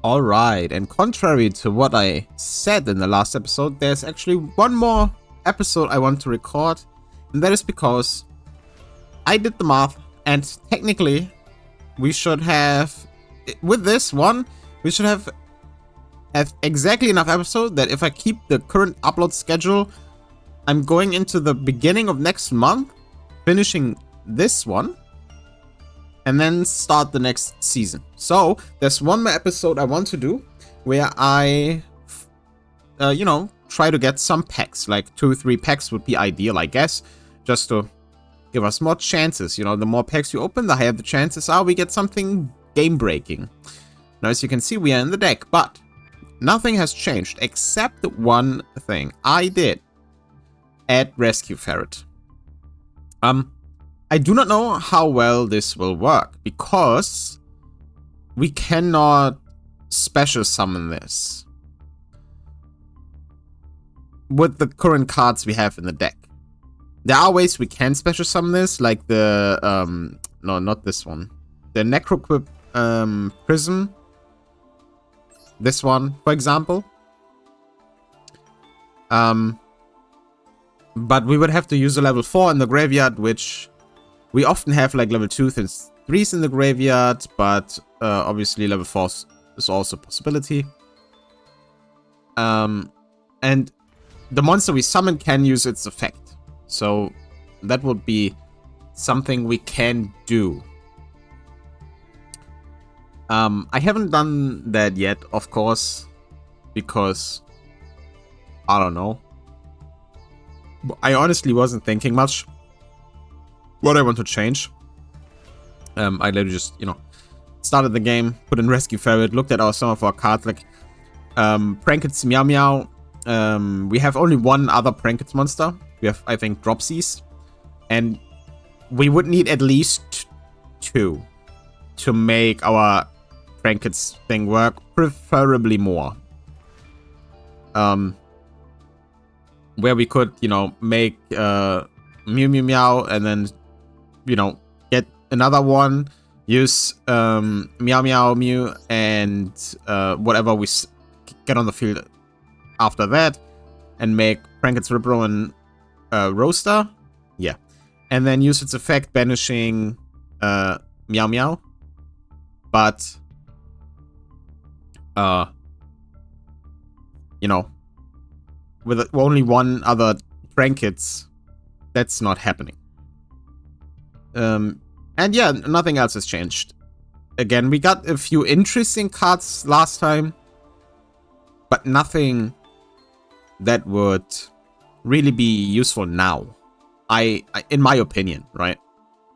Alright, and contrary to what I said in the last episode, there's actually one more episode I want to record, and that is because I did the math, and technically we should have, with this one, we should have exactly enough episode that if I keep the current upload schedule, I'm going into the beginning of next month, finishing this one, and then start the next season. So there's one more episode I want to do where I, try to get some packs, like 2-3 packs would be ideal, I guess, just to give us more chances. You know, the more packs you open, the higher the chances are we get something game-breaking. Now, as you can see, we are in the deck, but nothing has changed except one thing. I did add Rescue Ferret. I do not know how well this will work because we cannot special summon this with the current cards we have in the deck. There are ways we can special summon this, like the no, not this one, the Necroquip Prism. This one, for example. But we would have to use a level 4 in the graveyard, which we often have like level 2s and 3s in the graveyard, but obviously level 4 is also a possibility. And the monster we summon can use its effect. So that would be something we can do. I haven't done that yet, of course, because I don't know. I honestly wasn't thinking much what I want to change. I literally just, started the game, put in Rescue Ferret, looked at some of our cards, like Prankets Meow Meow. We have only one other Prankets monster. We have, I think, Dropsies. And we would need at least 2 to make our Prankets thing work, preferably more. Where we could, make Mew Mew Meow and then, get another one, use Meow Meow Mew and whatever we get on the field after that, and make Prankets Ripro and Roaster. Yeah. And then use its effect banishing Meow Meow. But, with only one other Prankets, that's not happening. And yeah, nothing else has changed. Again, we got a few interesting cards last time, but nothing that would really be useful now. I in my opinion, right?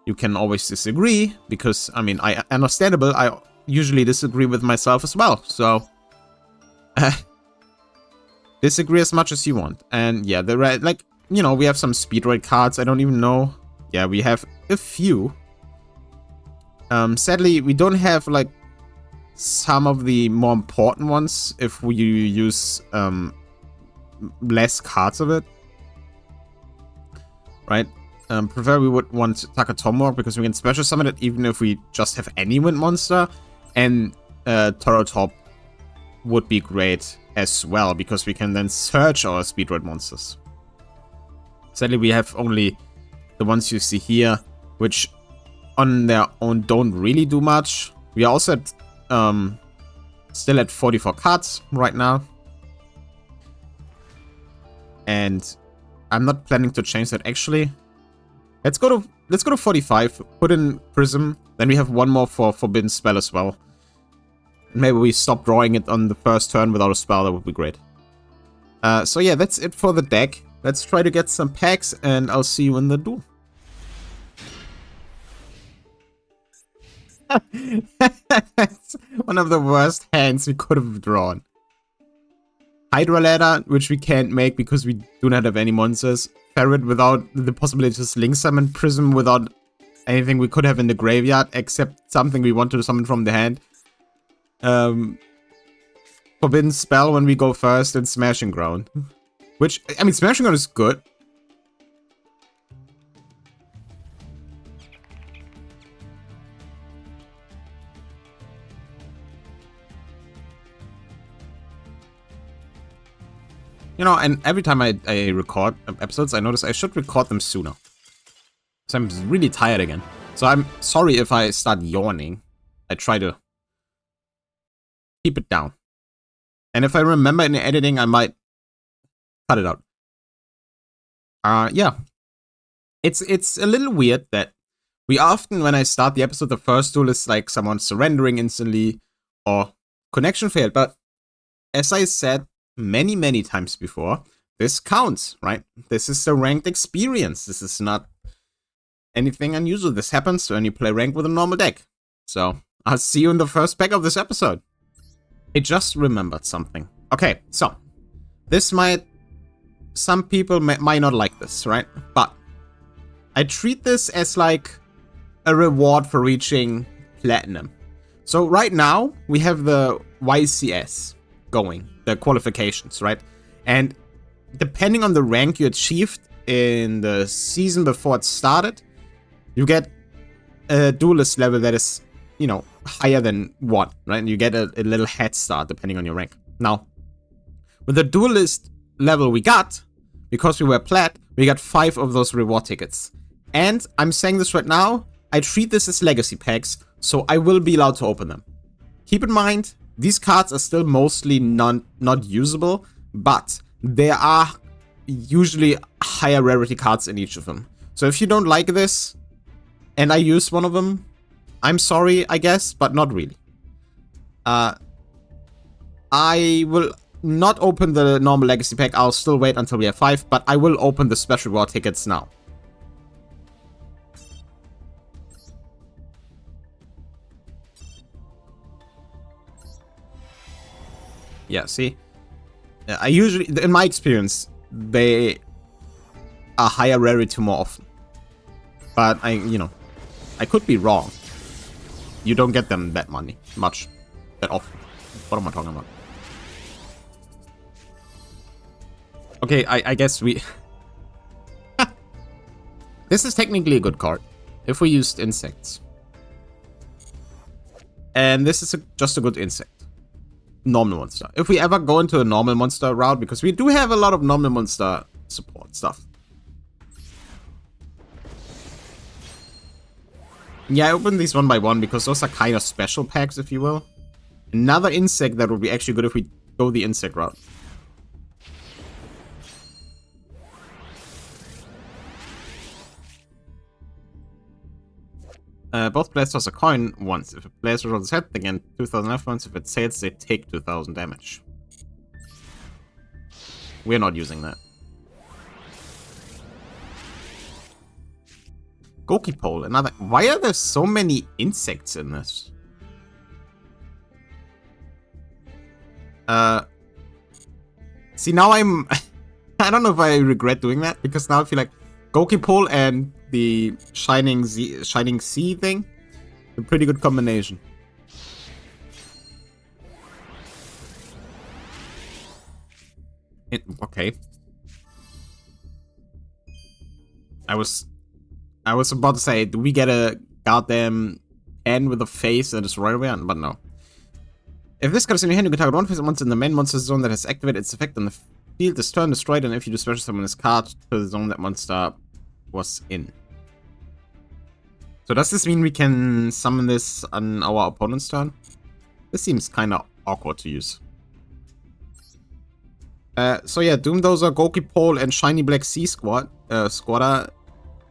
You can always disagree, because, I understandable, I usually disagree with myself as well, so disagree as much as you want. And yeah, we have some speedrun cards, I don't even know. Yeah, we have a few. Sadly, we don't have, some of the more important ones if we use less cards of it. Right? Prefer we would want Takatomo, because we can special summon it even if we just have any wind monster. And Toro Top would be great as well, because we can then search our speedrun monsters. Sadly, we have only the ones you see here, which on their own don't really do much. We are also at, still at 44 cards right now. And I'm not planning to change that actually. Let's go to 45, put in Prism, then we have one more for Forbidden Spell as well. Maybe we stop drawing it on the first turn without a spell, that would be great. So yeah, that's it for the deck. Let's try to get some packs, and I'll see you in the duel. That's one of the worst hands we could have drawn. Hydra Ladder, which we can't make because we do not have any monsters. Ferret without the possibility to Link Summon. Prism without anything we could have in the graveyard, except something we want to summon from the hand. Forbidden Spell when we go first, and Smashing Ground. Which, Smashing Ground is good. You know, and every time I record episodes, I notice I should record them sooner. So I'm really tired again. So I'm sorry if I start yawning. I try to keep it down. And if I remember in the editing, I might cut it out. Yeah. It's a little weird that we often, when I start the episode, the first duel is like someone surrendering instantly or connection failed. But as I said many, many times before, this counts, right? This is a ranked experience. This is not anything unusual. This happens when you play ranked with a normal deck. So I'll see you in the first pack of this episode. I just remembered something. Okay, so this might... Some people might not like this, right? But I treat this as like a reward for reaching platinum. So right now, we have the YCS going, the qualifications, right? And depending on the rank you achieved in the season before it started, you get a duelist level that is, you know, higher than 1, right? And you get a little head start depending on your rank. Now, with the duelist level we got, because we were plat, we got 5 of those reward tickets. And I'm saying this right now, I treat this as legacy packs, so I will be allowed to open them. Keep in mind, these cards are still mostly not usable, but there are usually higher rarity cards in each of them. So if you don't like this, and I use one of them, I'm sorry, I guess, but not really. I will not open the normal legacy pack. I'll still wait until we have 5, but I will open the special reward tickets now. Yeah, see? I usually, in my experience, they are higher rarity more often. But you know, I could be wrong. You don't get them that much, that often. What am I talking about? Okay, I guess we... This is technically a good card, if we used insects. And this is just a good insect. Normal monster. If we ever go into a normal monster route, because we do have a lot of normal monster support stuff. Yeah, I opened these one by one because those are kind of special packs, if you will. Another insect that would be actually good if we go the insect route. Both players toss a coin once. If a player rolls his head, they gain 2,000 life points. If it sails, they take 2,000 damage. We're not using that. Goki pole, another... Why are there so many insects in this? See, now I'm... I don't know if I regret doing that, because now I feel like Goki pole and the Shining Sea thing, a pretty good combination. Okay. I was about to say, do we get a goddamn N with a face and destroy everyone? But no. If this comes in your hand, you can target one face monster in the main monster zone that has activated its effect on the field this turn, destroyed, and if you do special summon this card to the zone that monster was in. So does this mean we can summon this on our opponent's turn? This seems kind of awkward to use. So yeah, Doomdozer, Goki Pole, and Shiny Black Sea Squatter,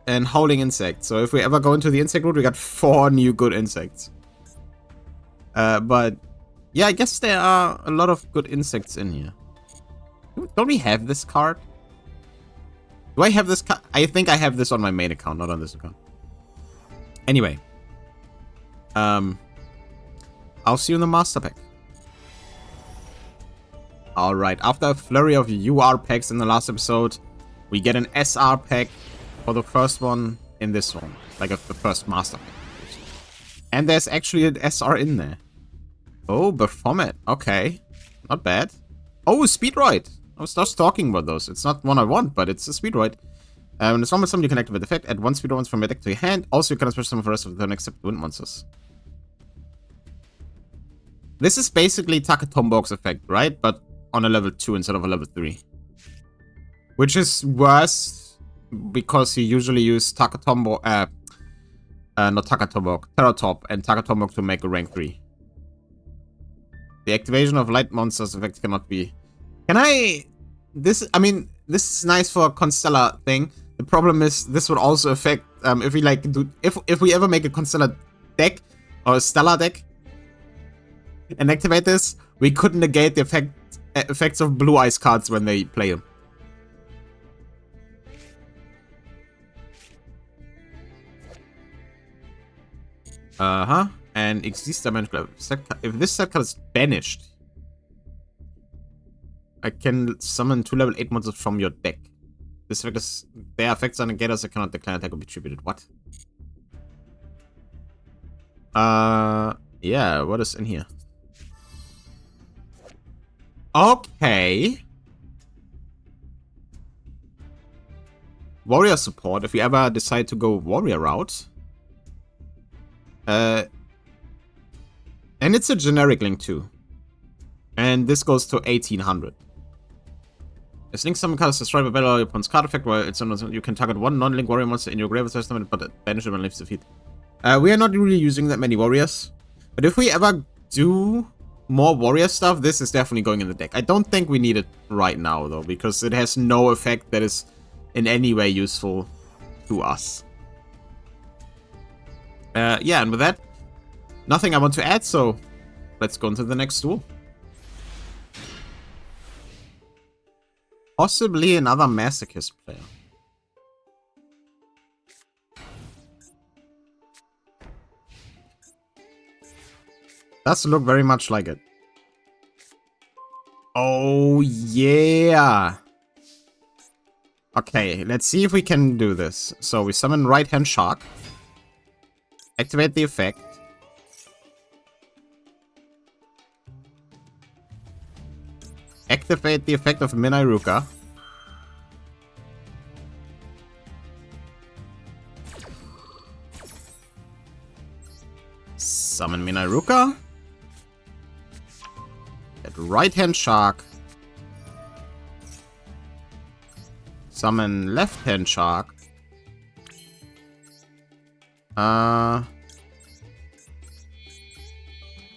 and Howling Insect. So if we ever go into the insect route, we got 4 new good insects. But yeah, I guess there are a lot of good insects in here. Don't we have this card? Do I have this card? I think I have this on my main account, not on this account. Anyway. I'll see you in the master pack. Alright, after a flurry of UR packs in the last episode, we get an SR pack for the first one in this one. Like the first master pack. And there's actually an SR in there. Oh, Baphomet. Okay. Not bad. Oh, Speedroid. I was just talking about those. It's not one I want, but it's a Speedroid. When it's normal summon, you can activate the effect. Add 1 Speedroids from your deck to your hand. Also, you can special summon for the rest of the turn except wind monsters. This is basically Takatombo's effect, right? But on a level 2 instead of a level 3. Which is worse because he usually used Takatombo, not Takatombok, Teratop and Takatombok to make a rank 3. The activation of light monsters effect cannot be... Can I... This, I mean, this is nice for a Constellar thing. The problem is this would also affect, if we like do... If we ever make a Constellar deck, or a Stellar deck, and activate this, we could negate the effects of Blue Eyes cards when they play them. And exist dimension. If this set card is banished, I can summon 2 level 8 monsters from your deck. This effect is their effects are negated, so I cannot declare attack or be tributed. What? Yeah, what is in here? Okay. Warrior support, if we ever decide to go warrior route. And it's a generic link too. And this goes to 1800. As link summon card is destroyed by battle opponent's card effect, while it's on, you can target one non-link warrior monster in your graveyard system, but banish it when leaves the field. We are not really using that many warriors. But if we ever do more warrior stuff, this is definitely going in the deck. I don't think we need it right now though, because it has no effect that is in any way useful to us. Yeah, and with that, nothing I want to add, so let's go into the next duel. Possibly another Masochist player. Does look very much like it. Oh, yeah. Okay, let's see if we can do this. So we summon Right Hand Shark. Activate the effect. Activate the effect of Minairuka. Summon Minairuka. Get Right Hand Shark. Summon Left Hand Shark.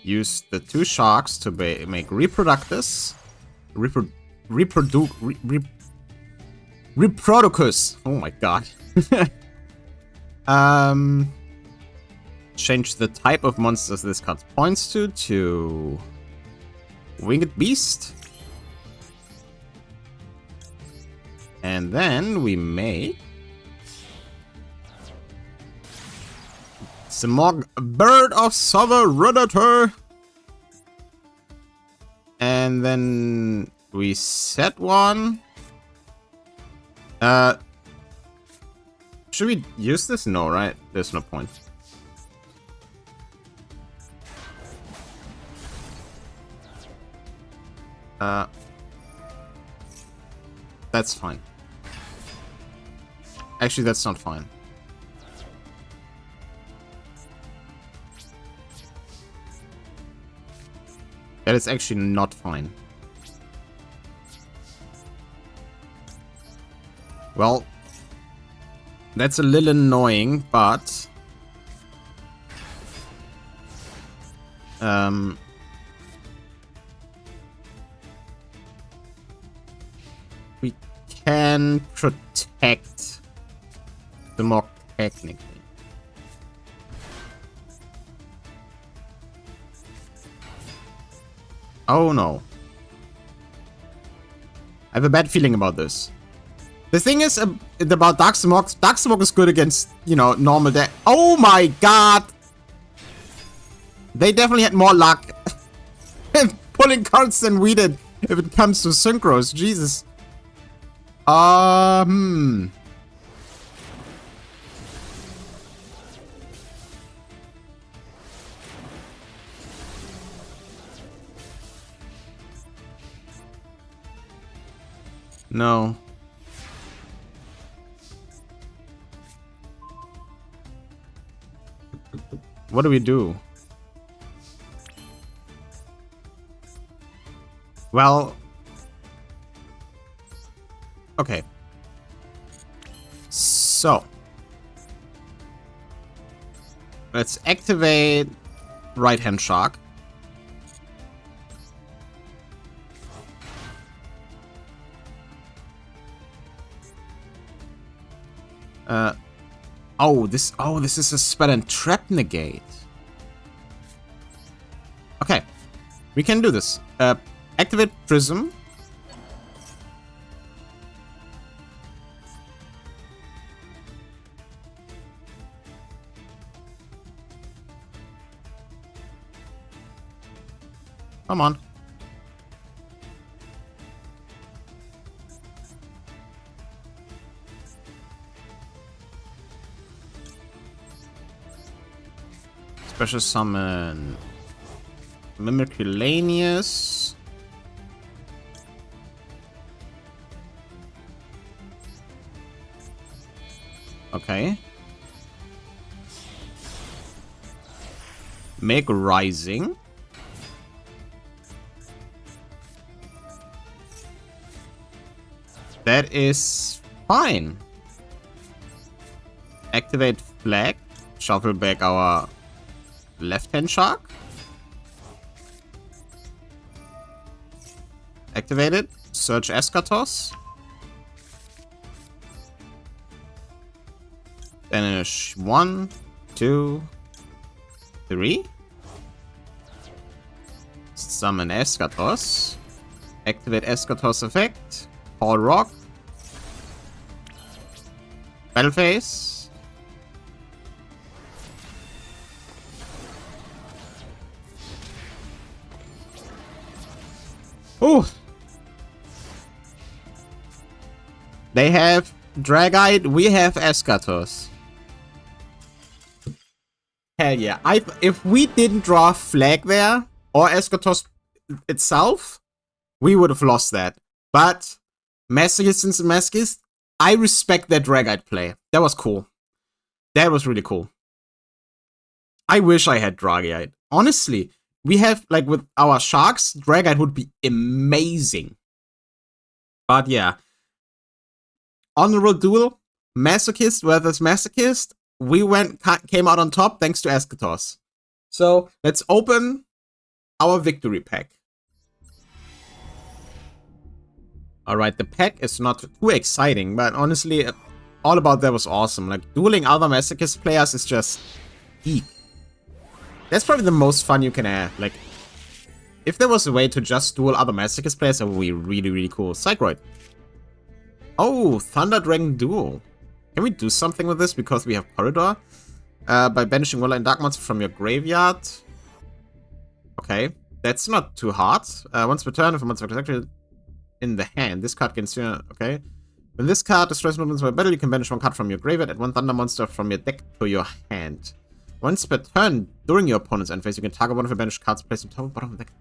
Use the 2 sharks to make Reproductus. Reproducus. Oh my god. Change the type of monsters this card points to Winged Beast. And then we make Smog Bird of Sovereignty. And then we set one. Should we use this? No, right? There's no point. That's fine. Actually, that's not fine. That is actually not fine. Well, that's a little annoying, but we can protect the mock technically. Oh no. I have a bad feeling about this. The thing is about Dark Smog is good against, you know, normal deck. Oh my god! They definitely had more luck pulling cards than we did if it comes to synchros. Jesus. No. What do we do? Well, Okay. So. Let's activate Right-Hand Shark. This is a spell and trap negate. Okay. We can do this. Activate Prism. Come on. Special summon Mimiculaneous. Okay. Make Rising. That is fine. Activate Flag. Shuffle back our Left-Hand Shark. Activated. Search Eschatos. Finish 1, 2, 3. Summon Eschatos. Activate Eschatos effect. Call Rock. Battle Phase. Ooh. They have Dragite, we have Eschatos. Hell yeah. If we didn't draw Flag there, or Eschatos itself, we would have lost that. But Masochist and Masochist, I respect that Dragite play. That was cool. That was really cool. I wish I had Dragite. Honestly, we have, like, with our Sharks, Dragite would be amazing. But yeah. Honorable Duel, Masochist versus Masochist. We came out on top thanks to Eschatos. So let's open our victory pack. Alright, the pack is not too exciting, but honestly, all about that was awesome. Like, dueling other Masochist players is just eek. That's probably the most fun you can have. Like, if there was a way to just duel other Masochist players, that would be really, really cool. Psychroid. Oh, Thunder Dragon Duel. Can we do something with this because we have Corridor? By banishing Will and Dark Monster from your graveyard. Okay, that's not too hard. Once per turn, if a monster is actually in the hand, this card can... Okay. When this card destroys movements by battle, you can banish one card from your graveyard and one Thunder Monster from your deck to your hand. Once per turn, during your opponent's end phase, you can target one of your banished cards placed on top or bottom of the deck.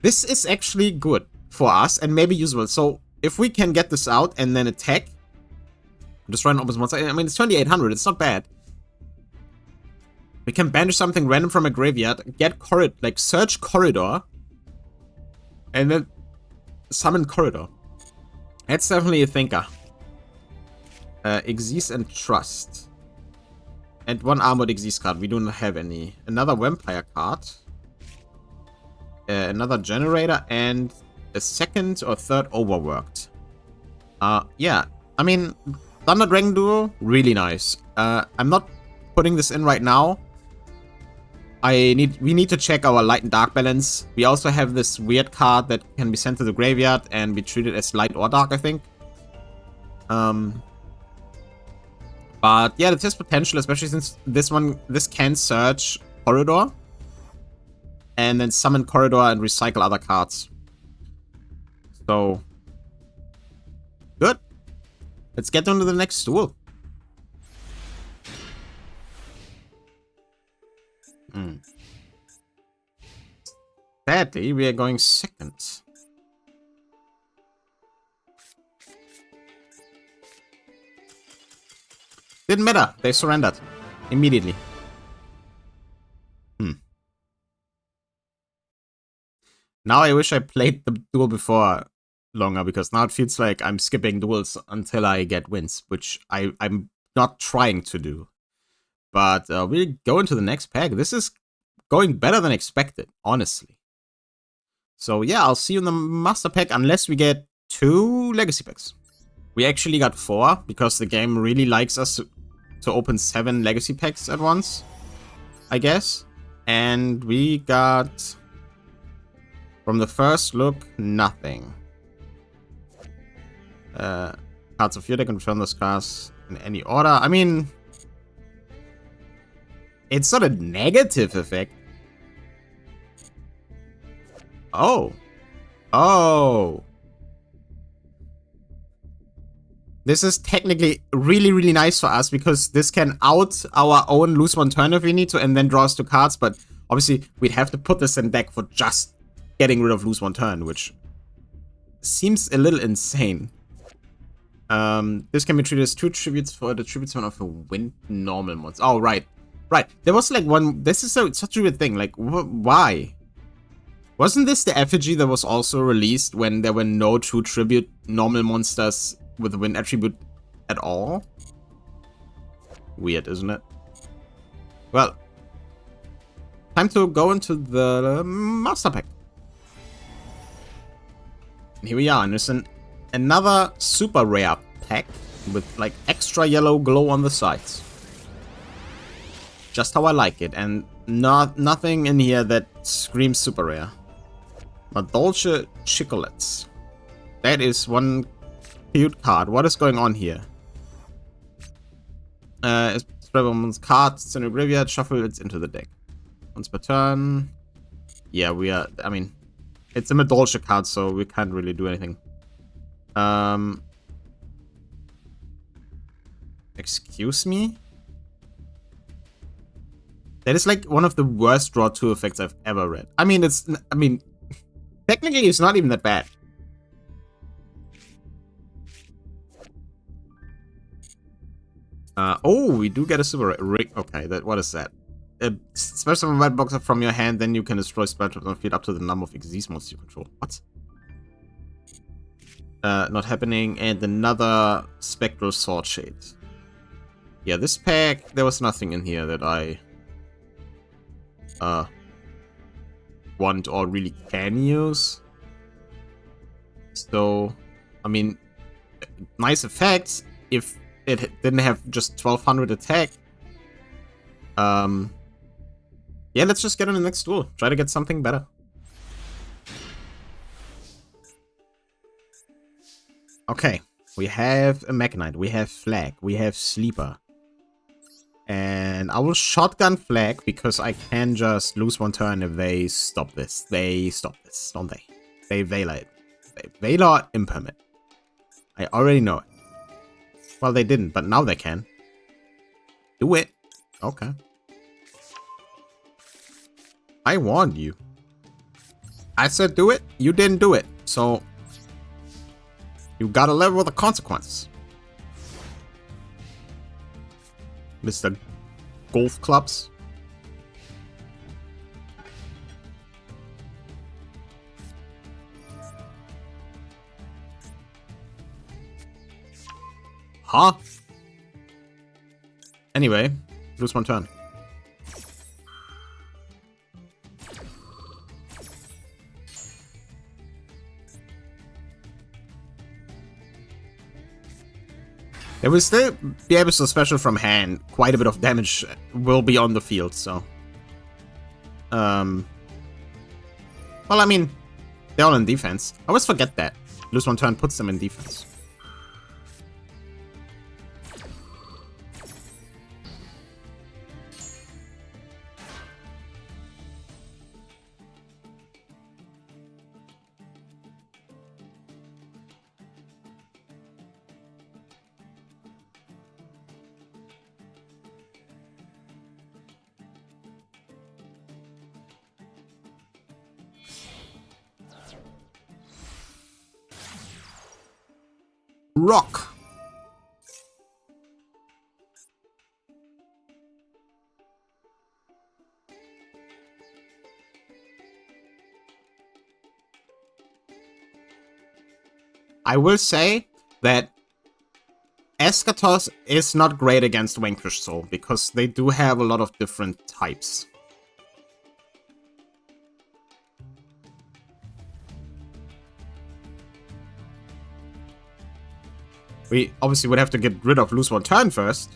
This is actually good for us and maybe usable. So, if we can get this out and then attack, destroy an opponent's monster. I mean, it's 2800. It's not bad. We can banish something random from a graveyard, get Corridor, like search Corridor, and then summon Corridor. That's definitely a thinker. Exist and Trust. And one Armored Exist card. We do not have any. Another Vampire card. Another Generator and a second or third Overworked. Yeah. I mean, Thunder Dragon Duel, really nice. I'm not putting this in right now. We need to check our light and dark balance. We also have this weird card that can be sent to the graveyard and be treated as light or dark, I think. But yeah, it has potential, especially since this can search Corridor. And then summon Corridor and recycle other cards. So, good. Let's get on to the next duel. Sadly, we are going second. Didn't matter. They surrendered. Immediately. Now I wish I played the duel before. longer, because now it feels like I'm skipping duels until I get wins, which I'm not trying to do. But we go into the next pack. This is going better than expected, honestly. So yeah, I'll see you in the master pack unless we get 2 legacy packs. We actually got 4 because the game really likes us to open 7 legacy packs at once, I guess. And we got, from the first look, nothing. Cards of your deck and return those cards in any order. I mean, it's not a negative effect. Oh. Oh. This is technically really, really nice for us because this can out our own lose 1 turn if we need to and then draw us 2 cards. But obviously, we'd have to put this in deck for just getting rid of lose 1 turn, which seems a little insane. This can be treated as 2 tributes for the tribute summon of a wind normal monster. Oh, right. Right. There was like one... This is such a weird thing. Like, why? Wasn't this the effigy that was also released when there were no 2 tribute normal monsters with the wind attribute at all? Weird, isn't it? Well, time to go into the master pack. And here we are, and it's another super rare pack with like extra yellow glow on the sides. Just how I like it, and nothing in here that screams super rare. But Dolce Chocolates. That is one cute card. What is going on here? It's Rebel's card, it's in your graveyard, shuffle it into the deck. Once per turn. Yeah, we are. I mean, it's a Madolce card, so we can't really do anything. Excuse me? That is like one of the worst draw 2 effects I've ever read. I mean, technically it's not even that bad. Oh, we do get a super rig. Okay, what is that? Special summon red boxer from your hand, then you can destroy spell traps on field up to the number of Xyz monsters you control. What? Not happening. And another Spectral Sword Shade. Yeah, this pack, there was nothing in here that I want or really can use. So, I mean, nice effects if it didn't have just 1200 attack. Yeah, let's just get on the next duel. Try to get something better. Okay, we have a Mechanite, we have Flag, we have Sleeper. And I will shotgun Flag because I can just lose 1 turn if they stop this. They stop this, don't they? They Veiler it. They Veiler Impermit. I already know it. Well, they didn't, but now they can. Do it. Okay. I warned you. I said do it, you didn't do it. So, you gotta live with the consequences. Mr. Golf Clubs. Huh? Anyway, lose 1 turn. It will still be able to special from hand. Quite a bit of damage will be on the field, so. Well, I mean, they're all in defense. I always forget that. Lose 1 turn puts them in defense. Rock. I will say that Eschatos is not great against Vanquish Soul, because they do have a lot of different types. We obviously would have to get rid of Lose One Turn first.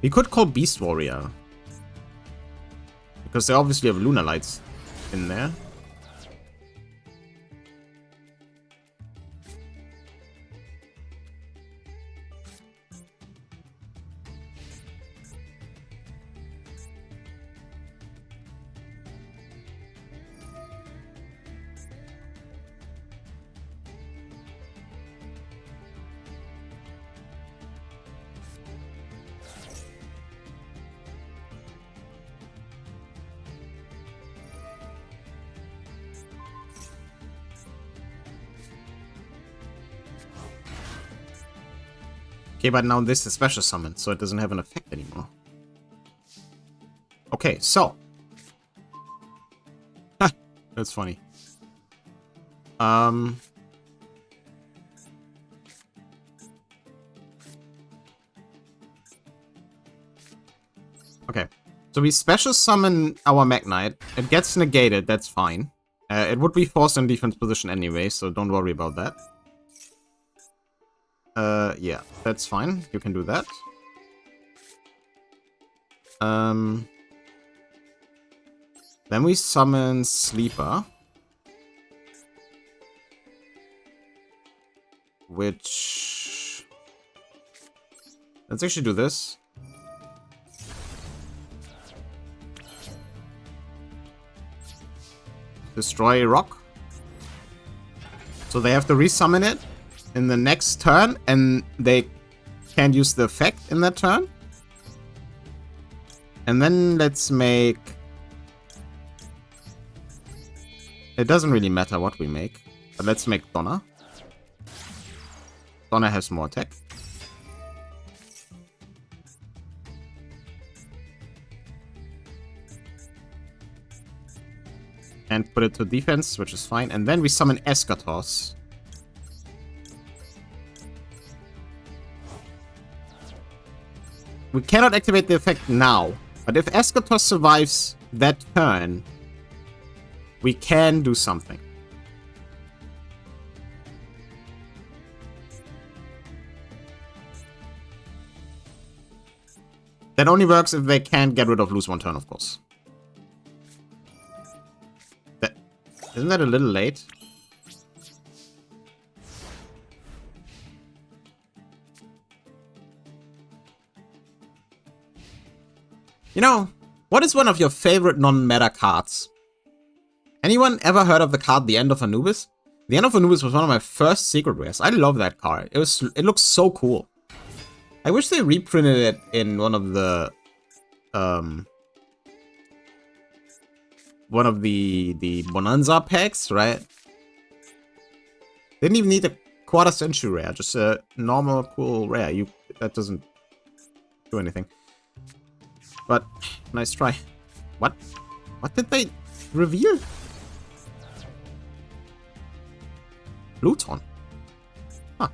We could call Beast Warrior, because they obviously have Lunar Lights in there. Okay, but now this is special summon, so it doesn't have an effect anymore. Okay, so. Ha, that's funny. Okay, so we special summon our Magnite. It gets negated, that's fine. It would be forced in defense position anyway, so don't worry about that. Yeah, that's fine. You can do that. Then we summon Sleeper. Which... Let's actually do this. Destroy Rock. So they have to resummon it in the next turn, and they can't use the effect in that turn. And then let's make... It doesn't really matter what we make, but let's make Donna. Donna has more attack. And put it to defense, which is fine. And then we summon Eschatos. We cannot activate the effect now, but if Eschatos survives that turn, we can do something. That only works if they can't get rid of Lose One Turn, of course. Isn't that a little late? You know, what is one of your favorite non-meta cards? Anyone ever heard of the card The End of Anubis? The End of Anubis was one of my first secret rares. I love that card. It looks so cool. I wish they reprinted it in one of the Bonanza packs, right? Didn't even need a quarter century rare, just a normal cool rare. That doesn't do anything. But nice try. What? What did they reveal? Pluton. Huh.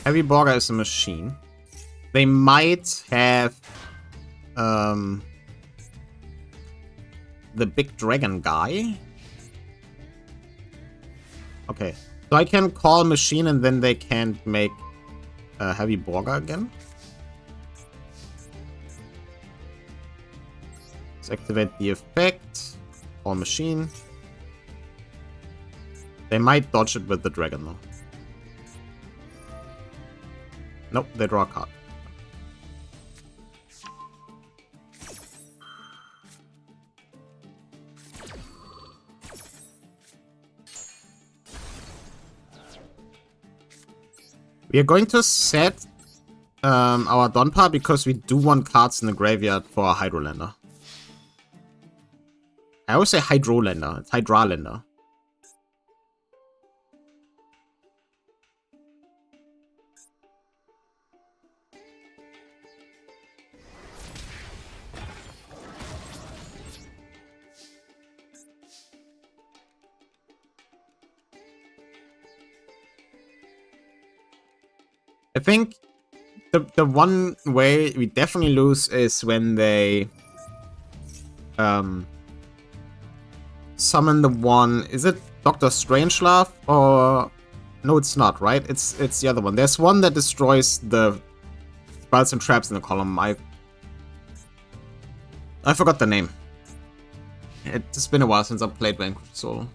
Heavy Borger is a machine. They might have the big dragon guy. Okay, so I can call machine and then they can't make Heavy Borger again. Let's activate the effect. Call machine. They might dodge it with the dragon though. Nope, they draw a card. We are going to set our Donpa because we do want cards in the graveyard for a Hydrolander. I always say Hydrolander. It's Hydralander. I think the one way we definitely lose is when they summon the one. Is it Dr. Strangelove or no? It's not, right? It's the other one. There's one that destroys the spells and traps in the column. I forgot the name. It's been a while since I've played Vanquish Soul.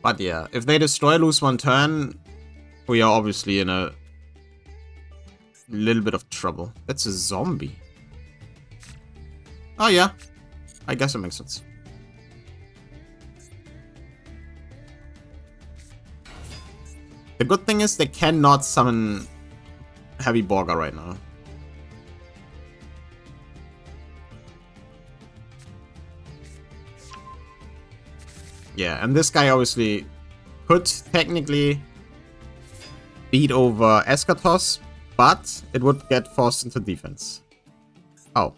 But yeah, if they destroy, lose one turn, we are obviously in a little bit of trouble. That's a zombie. Oh yeah, I guess it makes sense. The good thing is they cannot summon Heavy Borga right now. Yeah, and this guy obviously could technically beat over Eschatos, but it would get forced into defense. Oh.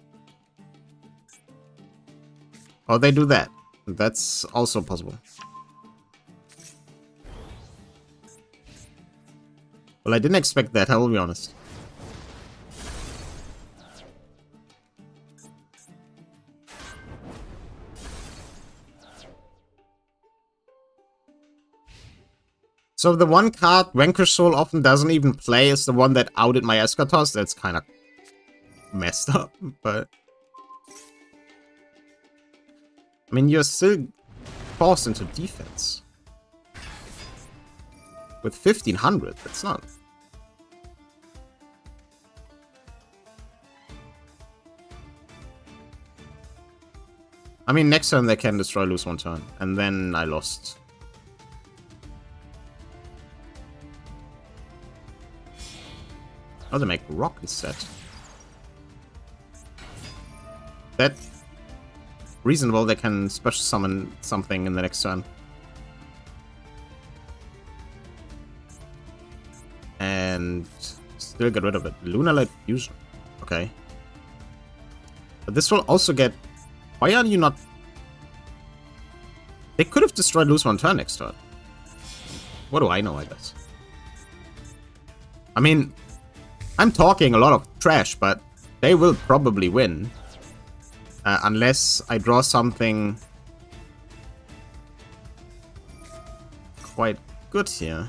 Oh, they do that. That's also possible. Well, I didn't expect that, I will be honest. So the one card Vanquish Soul often doesn't even play is the one that outed my Eschatos. That's kind of messed up, but... I mean, you're still forced into defense. With 1500, that's not... I mean, next turn they can destroy, lose one turn. And then I lost. Oh, they make rock instead. That... reasonable, they can special summon something in the next turn. And still get rid of it. Lunalight Fusion. Okay. But this will also get... Why are you not... They could have destroyed lose one turn next turn. What do I know, I guess. I mean, I'm talking a lot of trash, but they will probably win. Unless I draw something quite good here.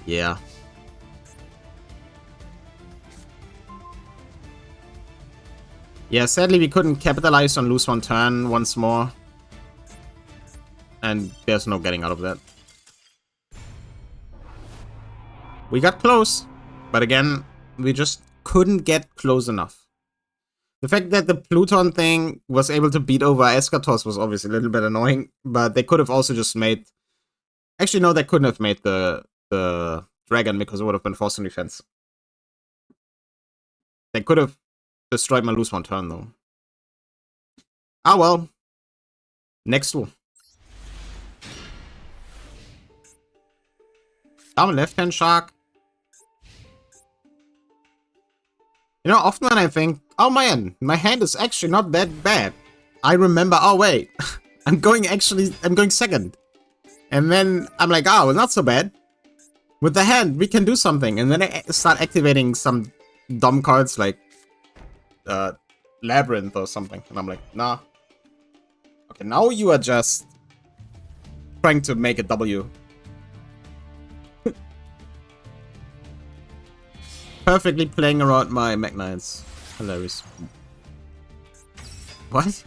Yeah. Yeah, sadly we couldn't capitalize on lose one turn once more. And there's no getting out of that. We got close, but again, we just couldn't get close enough. The fact that the Pluton thing was able to beat over Eschatos was obviously a little bit annoying, but they could have also just made... Actually, no, they couldn't have made the dragon because it would have been forced in defense. They could have destroyed my lose one turn, though. Ah, well. Next one. Down left-hand shark. You know, often when I think, oh man, my hand is actually not that bad, I remember, oh wait, I'm going second. And then I'm like, oh, not so bad. With the hand, we can do something. And then I start activating some dumb cards like Labyrinth or something. And I'm like, nah. Okay, now you are just trying to make a W. Perfectly playing around my Magnites. Hilarious. What?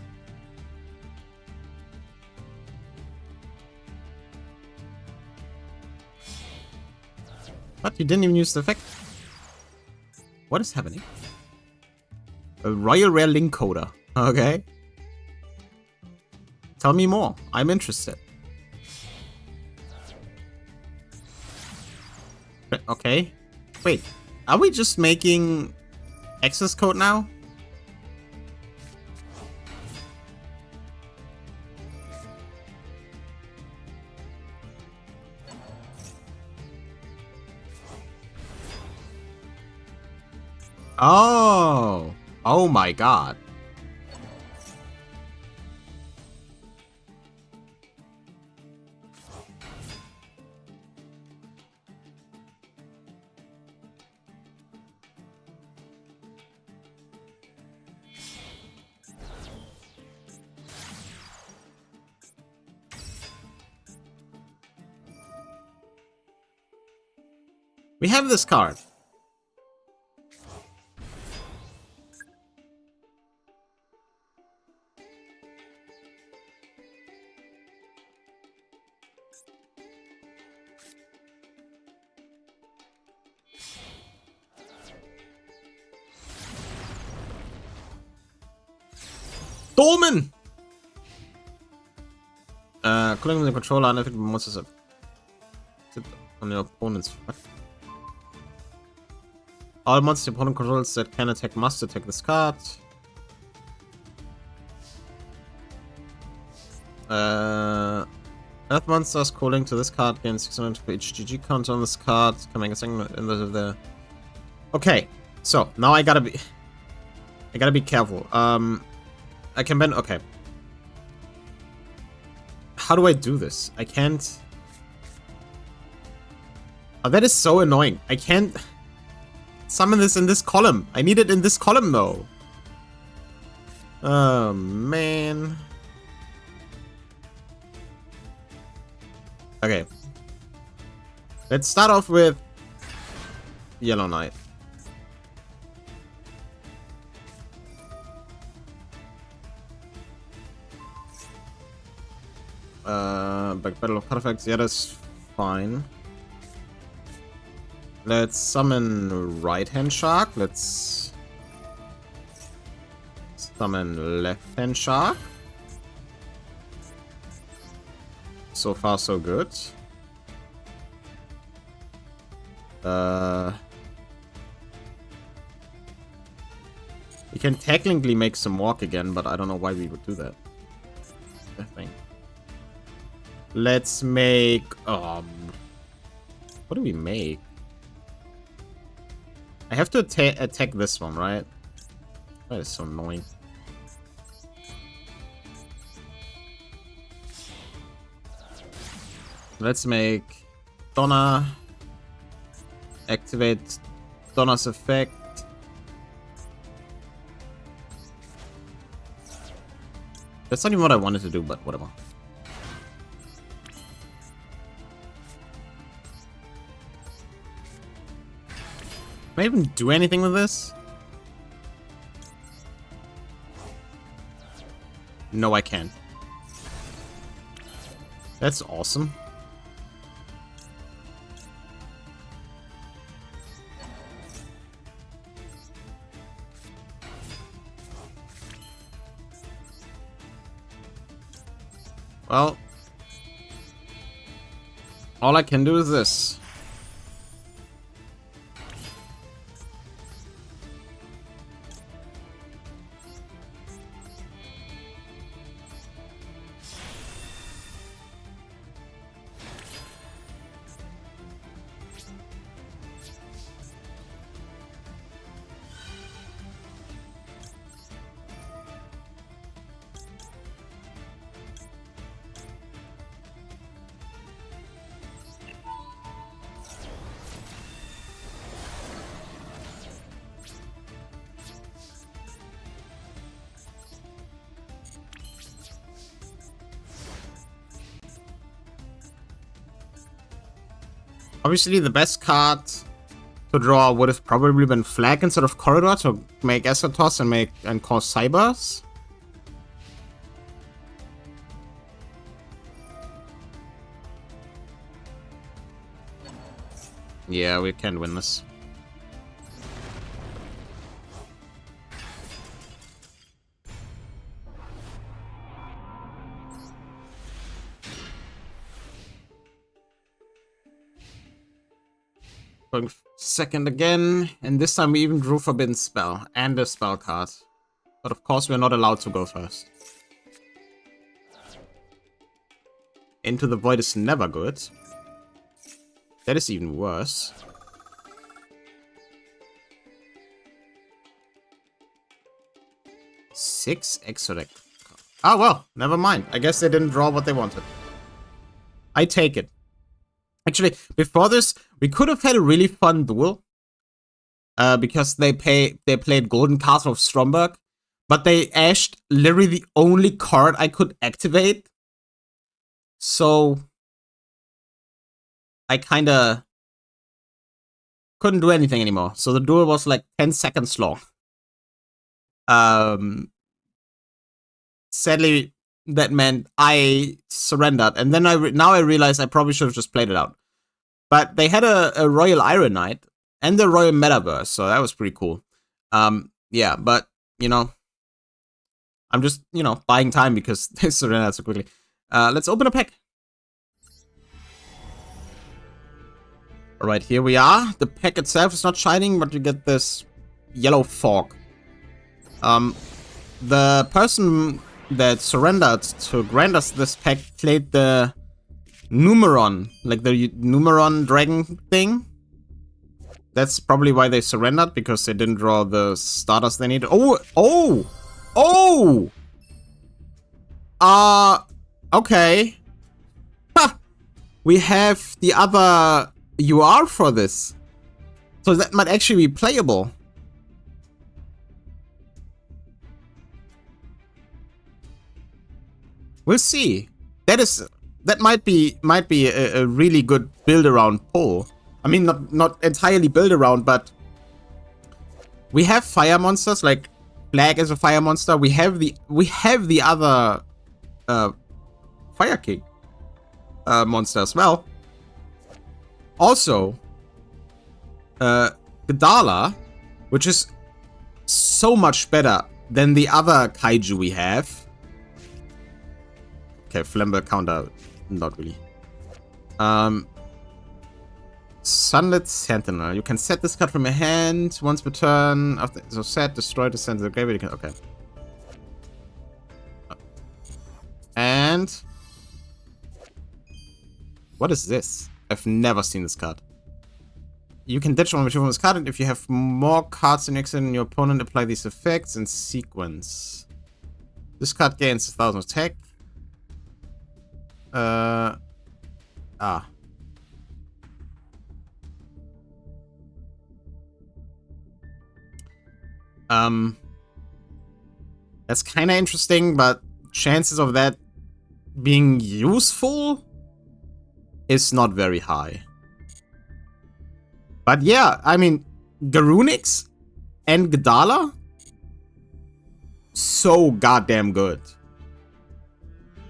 What? You didn't even use the effect? What is happening? A Royal Rare Link Coder. Okay. Tell me more. I'm interested. Okay. Wait, are we just making access code now? Oh. Oh my god. We have this card. Dolmen! Calling the controller and if it monsters up on your opponent's. What? All monsters the opponent controls that can attack must attack this card. Earth monsters calling to this card gain 600 for each GG count on this card. Coming a second in the. Okay, so now I gotta be careful. I can bend. Okay. How do I do this? I can't. Oh, that is so annoying. I can't summon this in this column. I need it in this column though. Oh man. Okay. Let's start off with Yellow Knight. Back Battle of Artifacts, yeah, that's fine. Let's summon Right Hand Shark. Let's summon Left Hand Shark. So far, so good. We can technically make some walk again, but I don't know why we would do that. I think. Let's make what do we make? I have to attack this one, right? That is so annoying. Let's make Donna. Activate Donna's effect. That's not even what I wanted to do, but whatever. Can I even do anything with this? No, I can't. That's awesome. Well, all I can do is this. Obviously, the best card to draw would have probably been Flag instead of Corridor to make Eschatos and cause Cybers. Yeah, we can't win this. Going second again, and this time we even drew Forbidden Spell and a spell card. But of course we're not allowed to go first. Into the Void is never good. That is even worse. Six extra deck. Ah, well, never mind. I guess they didn't draw what they wanted. I take it. Actually, before this, we could have had a really fun duel. Because they played Golden Castle of Stromberg. But they ashed literally the only card I could activate. So I kinda couldn't do anything anymore. So the duel was like 10 seconds long. Sadly, that meant I surrendered. And then now I realize I probably should have just played it out. But they had a Royal Iron Knight and the Royal Metaverse, so that was pretty cool. Yeah, but, you know, I'm just, you know, buying time because they surrendered so quickly. Let's open a pack. Alright, here we are. The pack itself is not shining, but you get this yellow fog. The person that surrendered to grant us this pack played the Numeron, like the Numeron dragon thing. That's probably why they surrendered, because they didn't draw the starters they needed. Okay. Ha! We have the other UR for this. So that might actually be playable. We'll see. That might be a really good build around pull. I mean, not entirely build around, but we have fire monsters, like Black is a fire monster. We have the other Fire King monster as well. Also, Gdala, which is so much better than the other kaiju we have. Okay, Flamber counter, not really. Sunlit Sentinel. You can set this card from your hand once per turn. So set, destroy the center of the graveyard. Okay. And what is this? I've never seen this card. You can ditch one from this card, and if you have more cards in your opponent, apply these effects in sequence. This card gains 1,000 attack. That's kind of interesting, but chances of that being useful is not very high. But yeah, I mean, Garunix and Gdala, so goddamn good.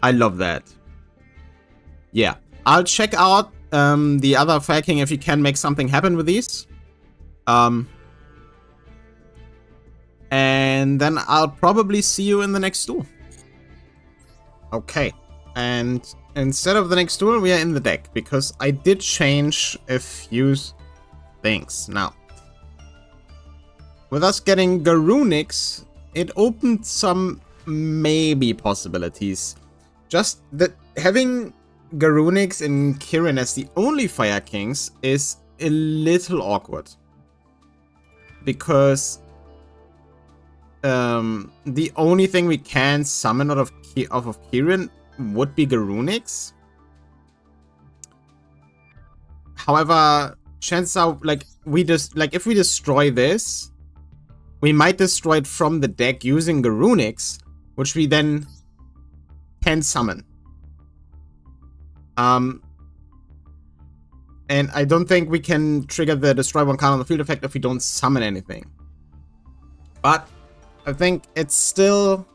I love that. Yeah, I'll check out the other Fire King if you can make something happen with these. And then I'll probably see you in the next duel. Okay, and instead of the next duel, we are in the deck, because I did change a few things. Now, with us getting Garunix, it opened some maybe possibilities. Just that having Garunix and Kirin as the only Fire Kings is a little awkward. Because the only thing we can summon out of Kirin would be Garunix. However, chances are, like, if we destroy this, we might destroy it from the deck using Garunix, which we then can summon. And I don't think we can trigger the destroy one card on the field effect if we don't summon anything. But I think it's still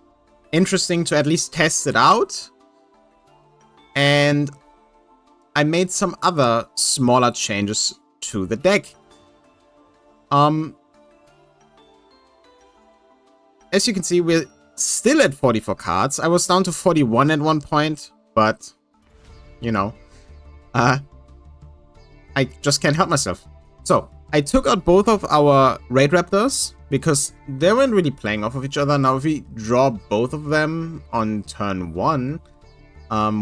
interesting to at least test it out. And I made some other smaller changes to the deck. As you can see, we're still at 44 cards. I was down to 41 at one point, but, you know, I just can't help myself. So, I took out both of our Raid Raptors because they weren't really playing off of each other. Now, if we draw both of them on turn 1,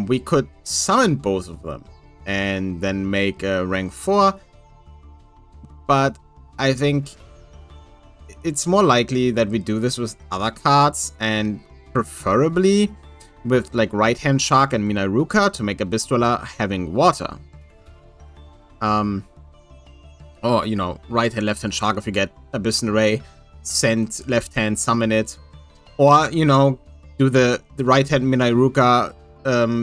we could summon both of them and then make a rank 4. But I think it's more likely that we do this with other cards, and preferably with like Right Hand Shark and Minaruka to make Abyss Dweller having water. Or, you know, right hand, left hand Shark if you get Abyss Array, send left hand, summon it. Or, you know, do the right hand Minaruka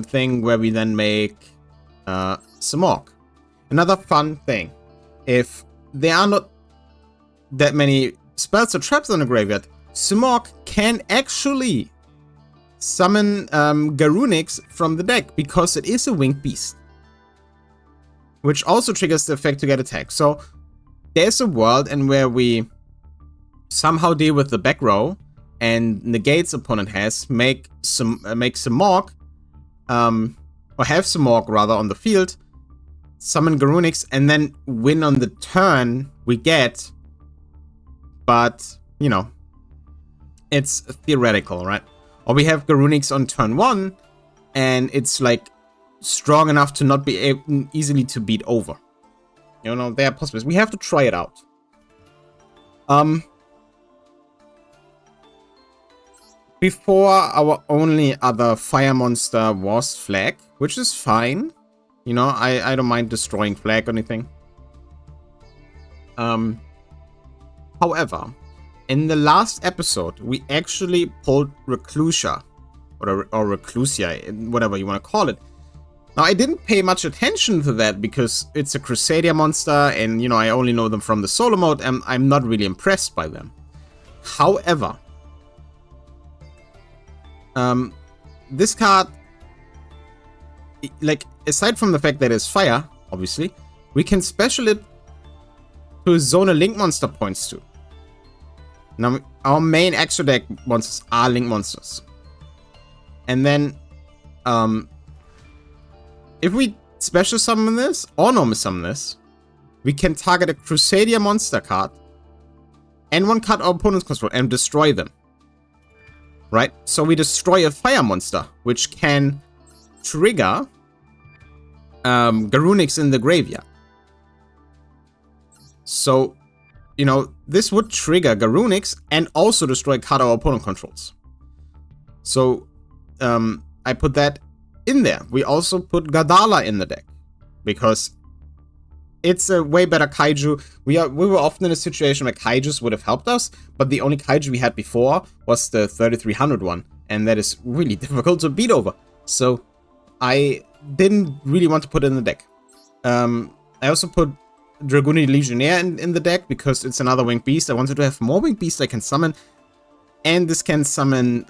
thing where we then make Samok. Another fun thing, if there are not that many spells or traps on the graveyard, Samok can actually summon Garunix from the deck because it is a winged beast, which also triggers the effect to get attacked. So there's a world in where we somehow deal with the back row and negates opponent has, make Samok, or have Samok rather on the field, summon Garunix, and then win on the turn we get. But, you know, it's theoretical, right? Or we have Garunix on turn 1, and it's like strong enough to not be easily to beat over. You know, there are possibilities. We have to try it out. Before, our only other fire monster was Flag, which is fine. You know, I don't mind destroying Flag or anything. However, in the last episode, we actually pulled Reclusia, or Reclusia, whatever you want to call it. Now, I didn't pay much attention to that because it's a Crusadia monster, and, you know, I only know them from the solo mode, and I'm not really impressed by them. However, this card, like, aside from the fact that it's fire, obviously, we can special it to zone a link monster points to. Now, our main extra deck monsters are link monsters. And then, if we special summon this, or normal summon this, we can target a Crusadia monster card and one card our opponents control and destroy them. Right? So we destroy a fire monster, which can trigger Garunix in the graveyard. So, you know, this would trigger Garunix and also destroy a card our opponent controls. So, I put that in there. We also put Gadala in the deck because it's a way better kaiju. We were often in a situation where kaijus would have helped us, but the only kaiju we had before was the 3300 one, and that is really difficult to beat over. So I didn't really want to put it in the deck. I also put Draguni Legionnaire in the deck because it's another winged beast. I wanted to have more winged beasts I can summon, and this can summon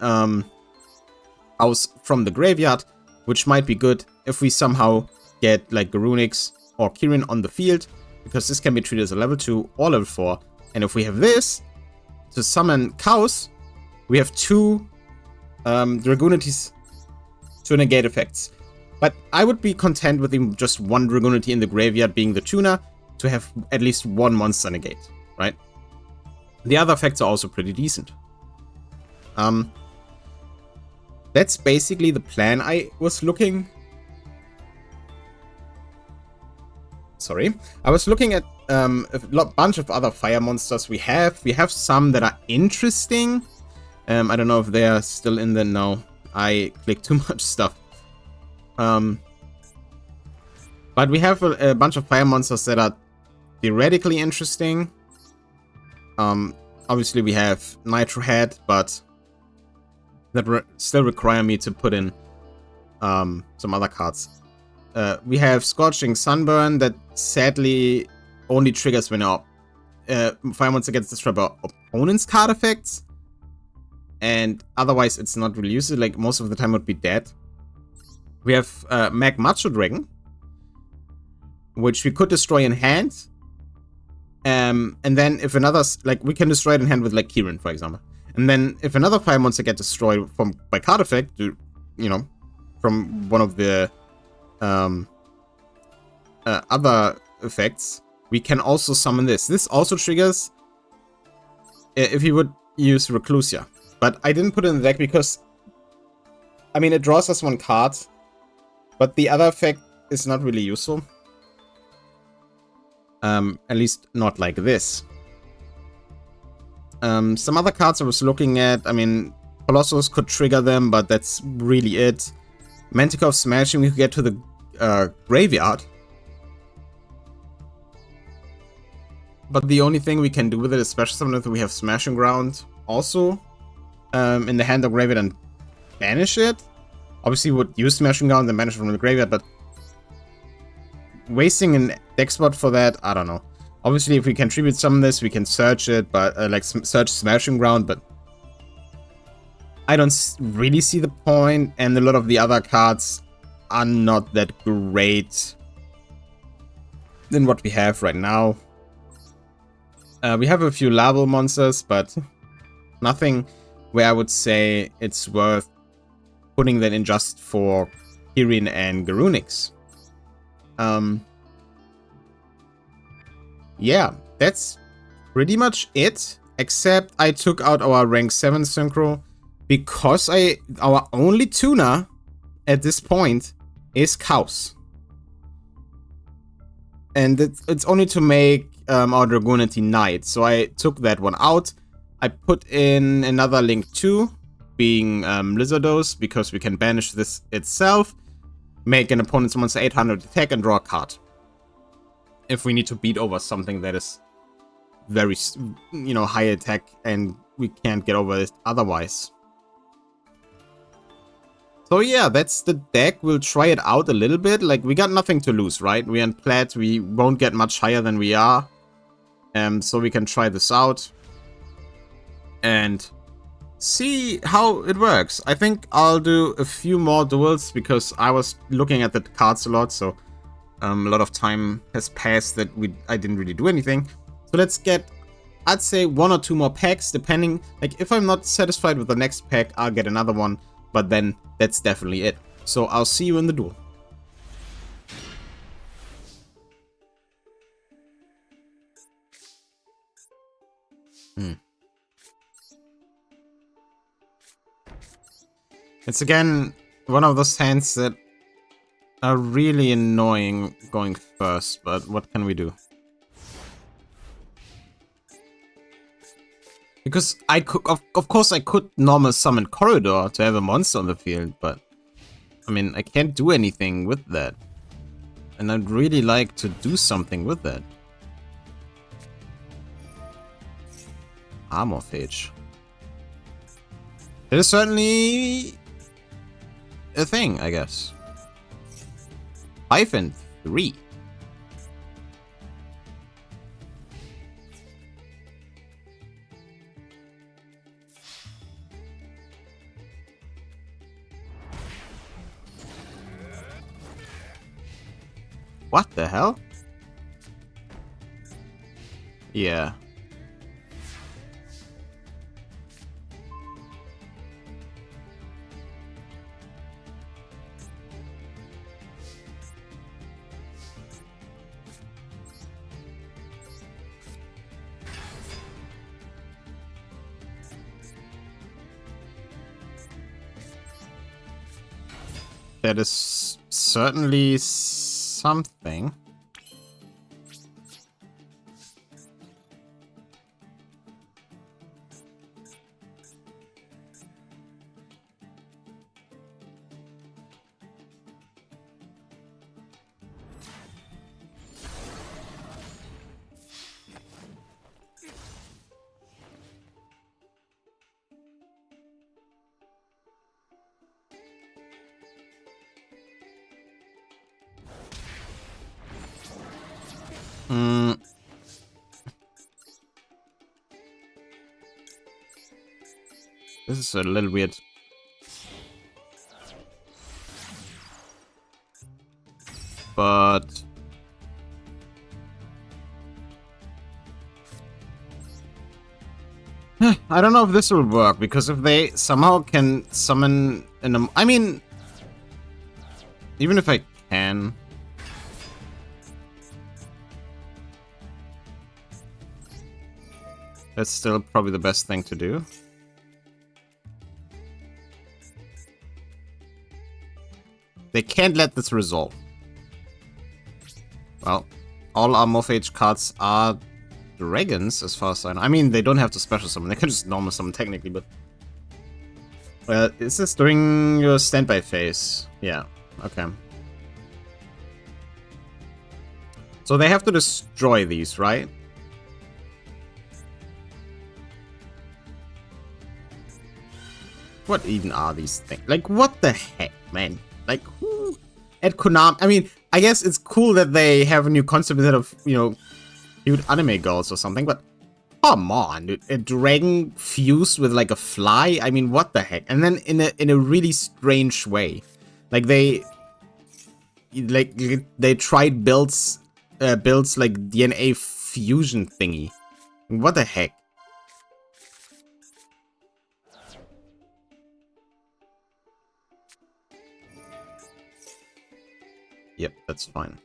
House from the graveyard, which might be good if we somehow get like Garunix or Kirin on the field, because this can be treated as a level 2 or level 4. And if we have this to summon cows, we have 2 Dragunities to negate effects. But I would be content with even just 1 Dragunity in the graveyard being the tuner to have at least 1 monster negate, right? The other effects are also pretty decent. That's basically the plan. I was looking at a bunch of other fire monsters we have. We have some that are interesting. I don't know if they are still in the... No, I clicked too much stuff. But we have a bunch of fire monsters that are theoretically interesting. Obviously we have Nitro Head, but that still require me to put in some other cards. We have Scorching Sunburn that sadly only triggers when our fire monster gets destroyed by opponent's card effects. And otherwise it's not really used. Like most of the time it would be dead. We have Mag Macho Dragon, which we could destroy in hand. And then if another, like we can destroy it in hand with like Kirin, for example. And then if another fire monster gets destroyed by card effect, you know, from one of the other effects, we can also summon this. This also triggers if you would use Reclusia. But I didn't put it in the deck because, I mean, it draws us one card, but the other effect is not really useful. At least not like this. Some other cards I was looking at, I mean, Colossus could trigger them, but that's really it. Manticore of Smashing, we could get to the graveyard. But the only thing we can do with it is special summon if we have Smashing Ground also in the hand or graveyard and banish it. Obviously we would use Smashing Ground and banish it from the graveyard, but wasting an deck spot for that, I don't know. Obviously if we can tribute summon this, we can search it, but like search Smashing Ground, but I don't really see the point, and a lot of the other cards are not that great than what we have right now. We have a few larval monsters, but nothing where I would say it's worth putting that in just for Kirin and Garunix. Yeah, that's pretty much it, except I took out our rank 7 synchro because our only tuner at this point is cows. And it's only to make our Dragoonity Knight, so I took that one out. I put in another Link 2, being Lizardos, because we can banish this itself, make an opponent's monster 800 attack, and draw a card. If we need to beat over something that is very, high attack, and we can't get over it otherwise. So yeah, that's the deck. We'll try it out a little bit. Like, we got nothing to lose, right? We're in Plat, we won't get much higher than we are. So we can try this out and see how it works. I think I'll do a few more duels because I was looking at the cards a lot, so a lot of time has passed that I didn't really do anything. So let's get, I'd say, 1 or 2 more packs, depending. Like, if I'm not satisfied with the next pack, I'll get another one, but then that's definitely it. So I'll see you in the duel. It's again one of those hands that are really annoying going first, but what can we do? Because I could, of course I could normal summon Corridor to have a monster on the field, but I mean, I can't do anything with that. And I'd really like to do something with that. Armor Phage. It is certainly a thing, I guess. 5 and 3. What the hell? Yeah. That is certainly something. This is a little weird. But I don't know if this will work, because if they somehow can summon I mean, even if I can, That's still probably the best thing to do. They can't let this resolve. Well, all our Morphage cards are dragons, as far as I know. I mean, they don't have to special summon. They can just normal summon, technically, but... is this during your standby phase? Yeah, okay. So they have to destroy these, right? What even are these things? Like, what the heck, man? Like, who at Konami? I mean, I guess it's cool that they have a new concept instead of, you know, cute anime girls or something, but come on, dude. A dragon fused with like a fly? I mean, what the heck? And then in a really strange way. Like they tried builds like DNA fusion thingy. What the heck? Yep, that's fine.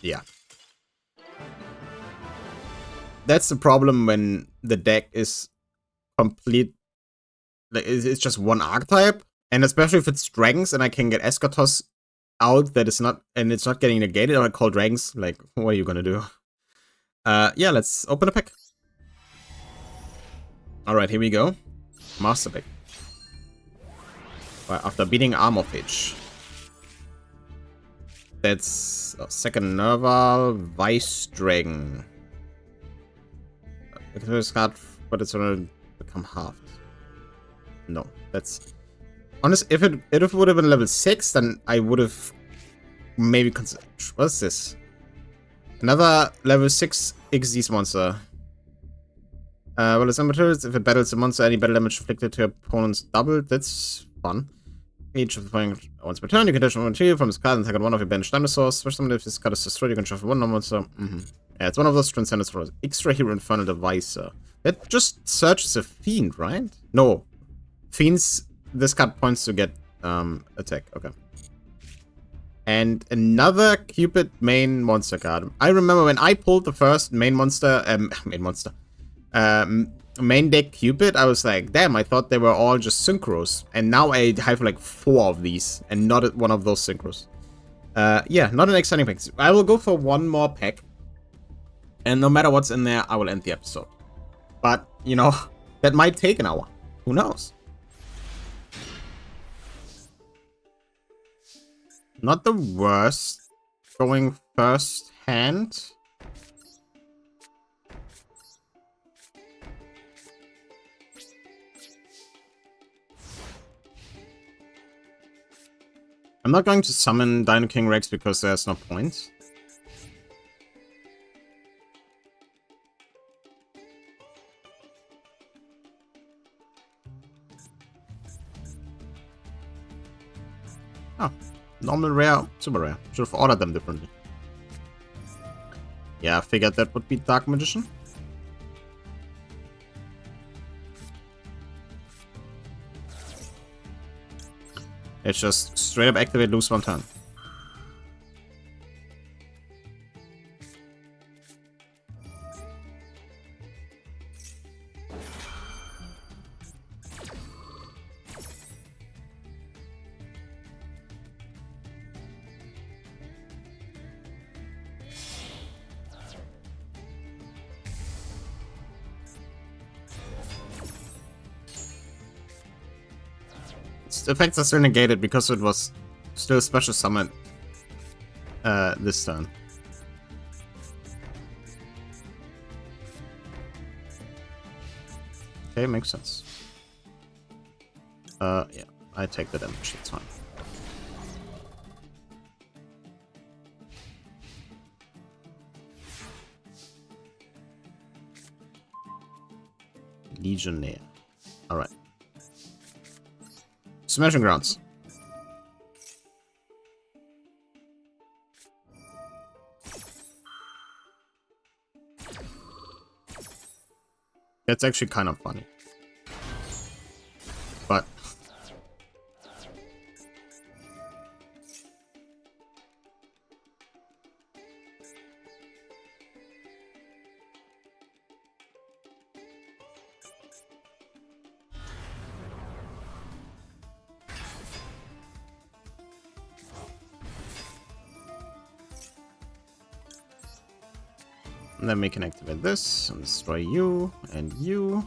Yeah. That's the problem when the deck is complete. Like, it's just one archetype, and especially if it's dragons and I can get Eschatos out that is not, and it's not getting negated, or I call dragons, like, what are you gonna do? Yeah, let's open a pack. Alright, here we go. Master pack. After beating Armorphage. That's second Nerval, Vice Dragon. It's card, but it's gonna become halved. No, that's honest. If it would have been level 6, then I would have maybe considered. What's this? Another level 6 Xyz monster. Well, it's materials. If it battles a monster, any battle damage inflicted to opponents doubled. That's fun. Each of the following once per turn, you can touch one material from this card and take on one of your banished dinosaurs. Special if this card is destroyed, you can shuffle one monster. Yeah, it's one of those transcendence for extra hero infernal divisor. That just searches a fiend, right? No. Fiends, this card points to get attack. Okay. And another Cupid main monster card. I remember when I pulled the first main deck Cupid, I was like, damn, I thought they were all just synchros. And now I have like 4 of these and not one of those synchros. Yeah, not an exciting pack. I will go for one more pack. And no matter what's in there, I will end the episode. But, you know, that might take an hour. Who knows? Not the worst. Going first hand. I'm not going to summon Dino King Rex because there's no point. Oh, normal, rare, super rare. Should have ordered them differently. Yeah, I figured that would be Dark Magician. It's just straight up activate, lose one turn. Effects are still negated because it was still special summoned this turn. Okay, makes sense. Yeah, I take the damage, that's fine. Legionnaire. Alright. Smashing Grounds. That's actually kind of funny. But and then we can activate this and destroy you and you.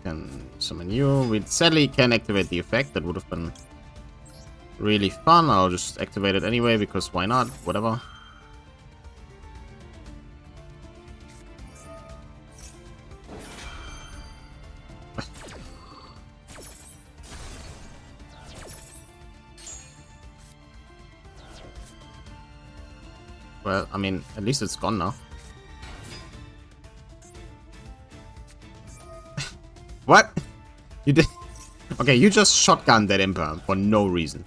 Can summon you. We sadly can't activate the effect. That would have been really fun. I'll just activate it anyway because why not? Whatever. Well, I mean, at least it's gone now. What? You did? Okay, you just shotgunned that Imperm for no reason.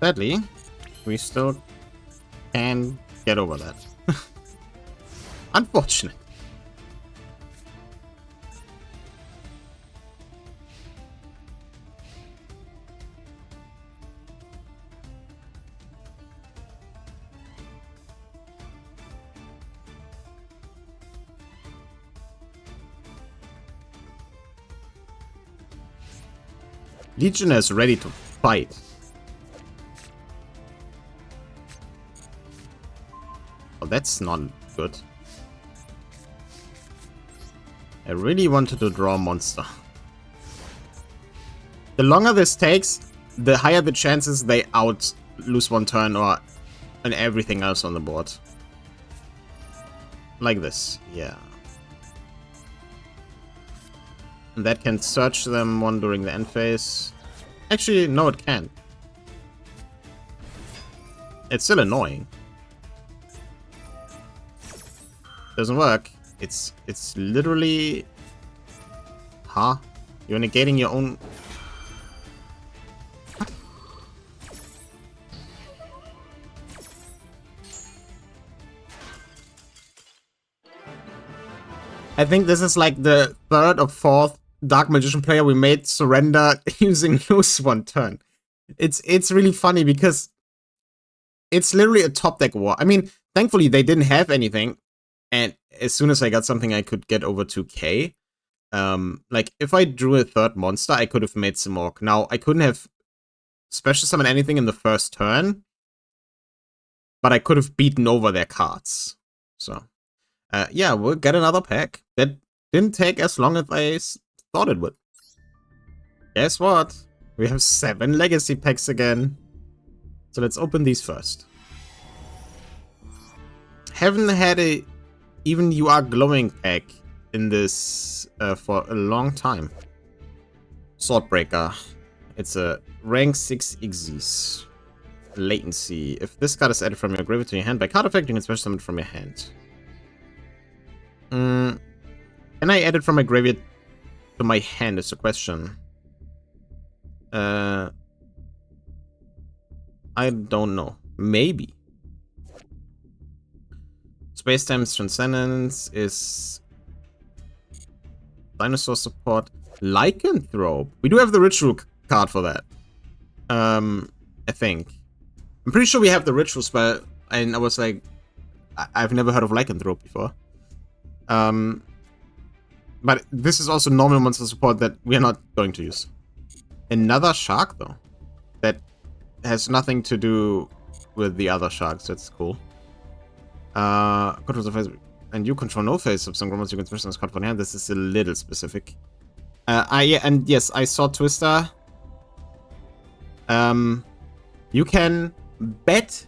Sadly, we still can get over that. Unfortunate. Legion is ready to fight. Oh, that's not good. I really wanted to draw a monster. The longer this takes, the higher the chances they lose one turn or and everything else on the board. Like this, yeah. And that can search them one during the end phase. Actually, no, it can't. It's still annoying. Doesn't work. It's literally... Huh? You're negating your own... What? I think this is like the third or fourth Dark Magician player we made surrender using lose one turn. It's really funny because it's literally a top deck war. I mean, thankfully they didn't have anything. And as soon as I got something I could get over 2k, like if I drew a third monster, I could have made some orc. Now, I couldn't have special summoned anything in the first turn, but I could have beaten over their cards. So, yeah, we'll get another pack. That didn't take as long as I thought it would. Guess what? We have 7 legacy packs again. So let's open these first. Haven't had a even You Are Glowing pack in this for a long time. Swordbreaker. It's a rank 6 Xyz. Latency. If this card is added from your graveyard to your hand by card effect, you can special summon it from your hand. Can I add it from my graveyard to my hand is the question. I don't know. Maybe. Spacetime's Transcendence is Dinosaur Support. Lycanthrope. We do have the Ritual card for that. I think. I'm pretty sure we have the Ritual spell, and I was like, I've never heard of Lycanthrope before. But this is also normal monster support that we are not going to use. Another shark, though. That has nothing to do with the other sharks. That's cool. Control the face, and you control no face of some grommet you can special this card from hand. This is a little specific. Yeah, and yes, I saw Twister. You can bet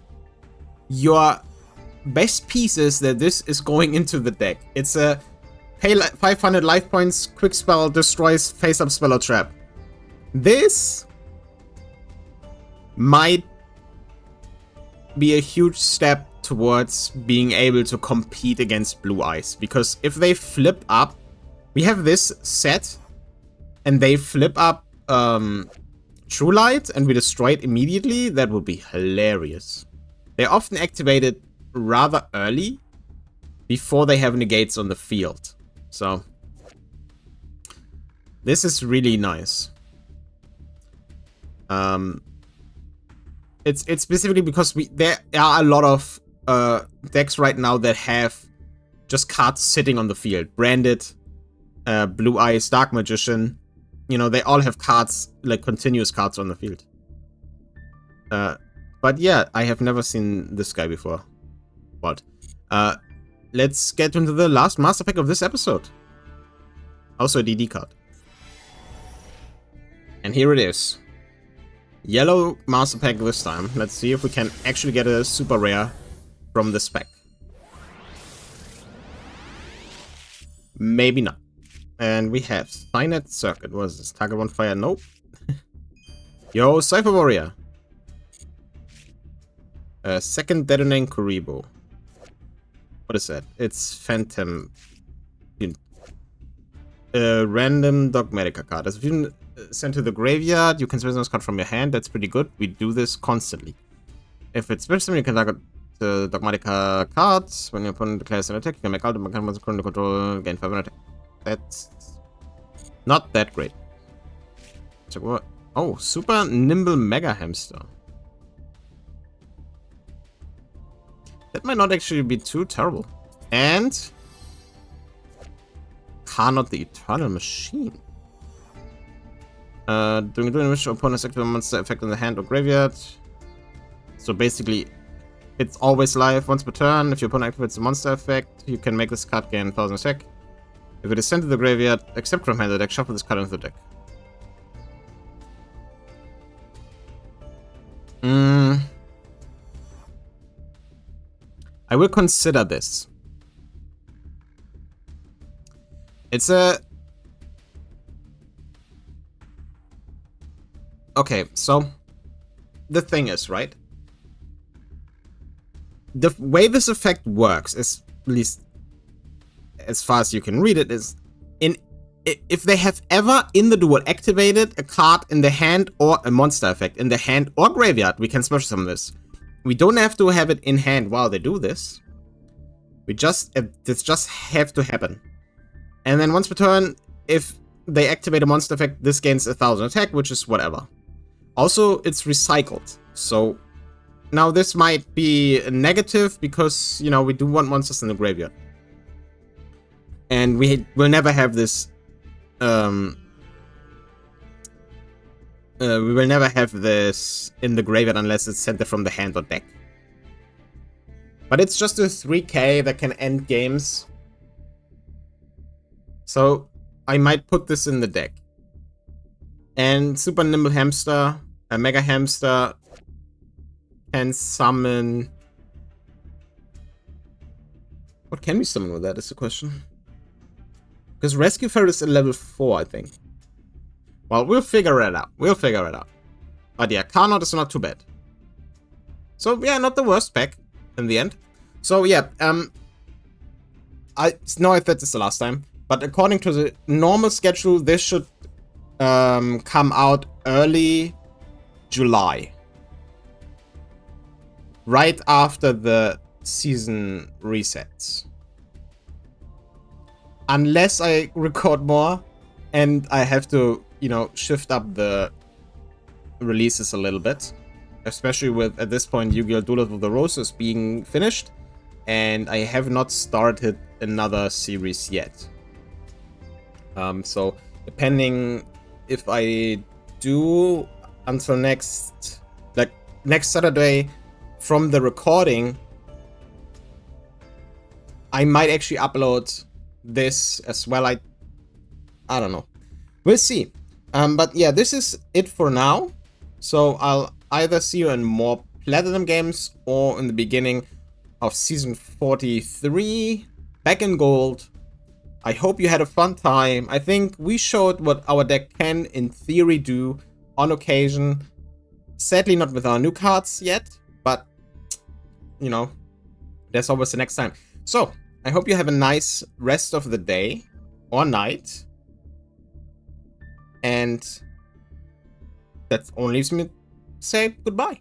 your best pieces that this is going into the deck. It's a pay 500 life points, quick spell, destroys face-up spell or trap. This might be a huge step towards being able to compete against Blue Eyes, because if they flip up, we have this set and they flip up True Light and we destroy it immediately, that would be hilarious. They often activate it rather early before they have negates on the field. So this is really nice. It's specifically because there are a lot of decks right now that have just cards sitting on the field. Branded, Blue Eyes, Dark Magician. You know, they all have cards, like continuous cards on the field. But yeah, I have never seen this guy before. But let's get into the last master pack of this episode. Also a DD card. And here it is. Yellow master pack this time. Let's see if we can actually get a super rare from this pack. Maybe not. And we have Signet Circuit. What is this? Target one fire? Nope. Yo, Cypher Warrior. Second Detonating Kuribo. What is that? It's Phantom. Random Dogmatica card. As if you sent to the graveyard, you can special this card from your hand. That's pretty good. We do this constantly. If it's special, you can target the Dogmatica cards. When your opponent declares an attack, you can make ultimate combos according to control, gain 5 attack. That's not that great. So what? Oh, Super Nimble Mega Hamster. That might not actually be too terrible. And Carnot the Eternal Machine. During the wish, opponent's active monster effect on the hand or graveyard. So basically, it's always live once per turn. If your opponent activates a monster effect, you can make this card gain 1000 attack. If it is sent to the graveyard, except from hand deck, shuffle this card into the deck. I will consider this. It's a... Okay, so the thing is, right? The way this effect works is, at least as far as you can read it, is if they have ever in the duel activated a card in the hand or a monster effect in the hand or graveyard, we can special summon this. We don't have to have it in hand while they do this. This just have to happen. And then once per turn, if they activate a monster effect, this gains 1000 attack, which is whatever. Also, it's recycled. So now this might be a negative because, you know, we do want monsters in the graveyard. And we will never have this. We will never have this in the graveyard unless it's sent from the hand or deck. But it's just a 3k that can end games. So I might put this in the deck. And Super Nimble Hamster, a Mega Hamster, can summon... What can we summon with that is the question. Because Rescue Ferret is at level 4, I think. Well, we'll figure it out. We'll figure it out. But yeah, Carnot is not too bad. So yeah, not the worst pack in the end. So yeah, I know I said this the last time, but according to the normal schedule, this should come out early July. Right after the season resets. Unless I record more and I have to, you know, shift up the releases a little bit. Especially with, at this point, Yu-Gi-Oh! Duel of the Roses being finished. And I have not started another series yet. So, depending if I do until next Saturday from the recording, I might actually upload this as well. I don't know. We'll see. But yeah, this is it for now. So I'll either see you in more Platinum games or in the beginning of Season 43, back in Gold. I hope you had a fun time. I think we showed what our deck can, in theory, do on occasion. Sadly, not with our new cards yet, but, you know, there's always the next time. So, I hope you have a nice rest of the day or night. And that only leaves me to say goodbye.